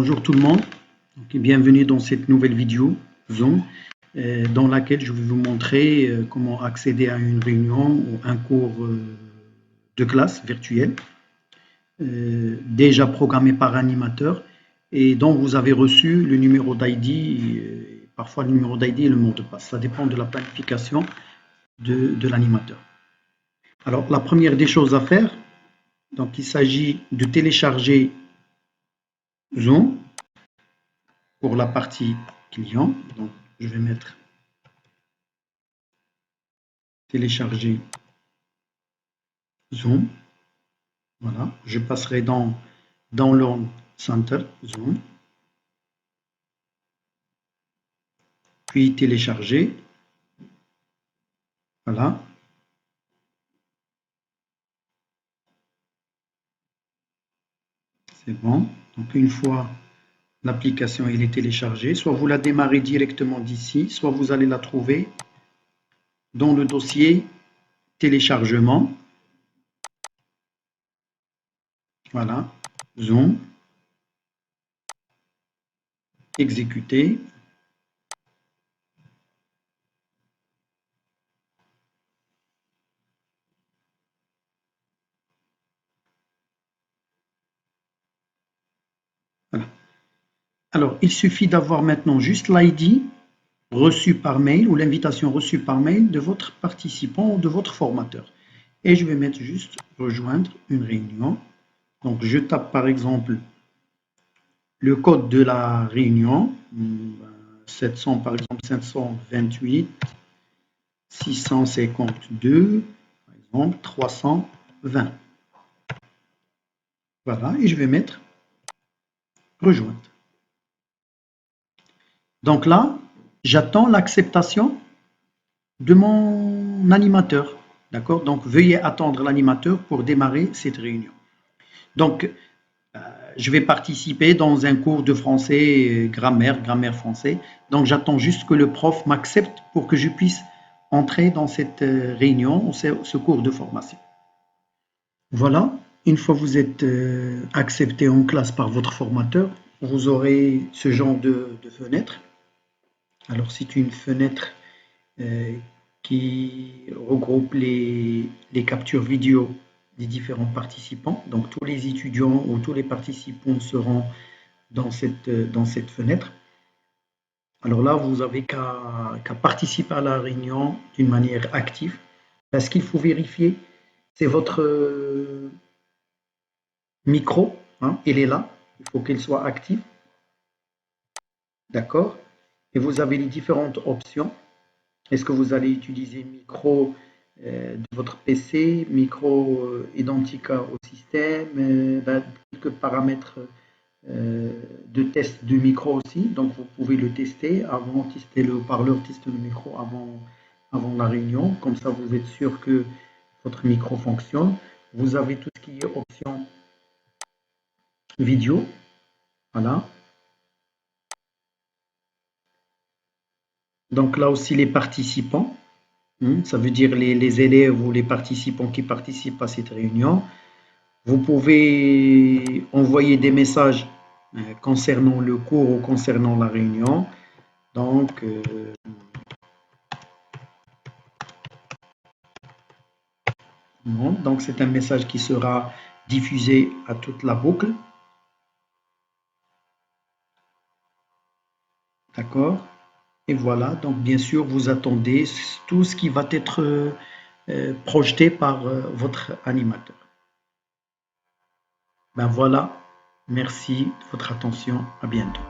Bonjour tout le monde, et bienvenue dans cette nouvelle vidéo Zoom dans laquelle je vais vous montrer comment accéder à une réunion ou un cours de classe virtuel déjà programmé par animateur et dont vous avez reçu le numéro d'ID, parfois le numéro d'ID et le mot de passe. Ça dépend de la planification de l'animateur. Alors la première des choses à faire, donc il s'agit de télécharger Zoom pour la partie client. Donc, je vais mettre télécharger Zoom. Voilà, je passerai dans Download Center Zoom, puis télécharger. Voilà. C'est bon. Donc, une fois l'application est téléchargée, soit vous la démarrez directement d'ici, soit vous allez la trouver dans le dossier téléchargement. Voilà, Zoom, exécuter. Voilà. Alors, il suffit d'avoir maintenant juste l'ID reçu par mail ou l'invitation reçue par mail de votre participant ou de votre formateur. Et je vais mettre juste rejoindre une réunion. Donc, je tape par exemple le code de la réunion, 700 par exemple 528 652 par exemple 320. Voilà, et je vais mettre rejoindre. Donc là, j'attends l'acceptation de mon animateur. D'accord? Donc, veuillez attendre l'animateur pour démarrer cette réunion. Donc, je vais participer dans un cours de français, grammaire français. Donc, j'attends juste que le prof m'accepte pour que je puisse entrer dans cette réunion, ce cours de formation. Voilà, une fois que vous êtes accepté en classe par votre formateur, vous aurez ce genre de fenêtre. Alors, c'est une fenêtre qui regroupe les captures vidéo des différents participants. Donc tous les étudiants ou tous les participants seront dans cette fenêtre. Alors là, vous n'avez qu'à participer à la réunion d'une manière active. Ce qu'il faut vérifier, c'est votre micro. Hein, il est là, il faut qu'il soit actif. D'accord? Et vous avez les différentes options. Est-ce que vous allez utiliser micro de votre PC, micro identique au système, quelques paramètres de test du micro aussi. Donc vous pouvez le tester avant, tester le haut-parleur, tester le micro avant la réunion. Comme ça, vous êtes sûr que votre micro fonctionne. Vous avez tout ce qui est option vidéo. Voilà. Donc là aussi, les participants. Ça veut dire les élèves ou les participants qui participent à cette réunion. Vous pouvez envoyer des messages concernant le cours ou concernant la réunion. Donc, c'est un message qui sera diffusé à toute la boucle. D'accord? Et voilà, donc bien sûr, vous attendez tout ce qui va être projeté par votre animateur. Ben voilà, merci de votre attention, à bientôt.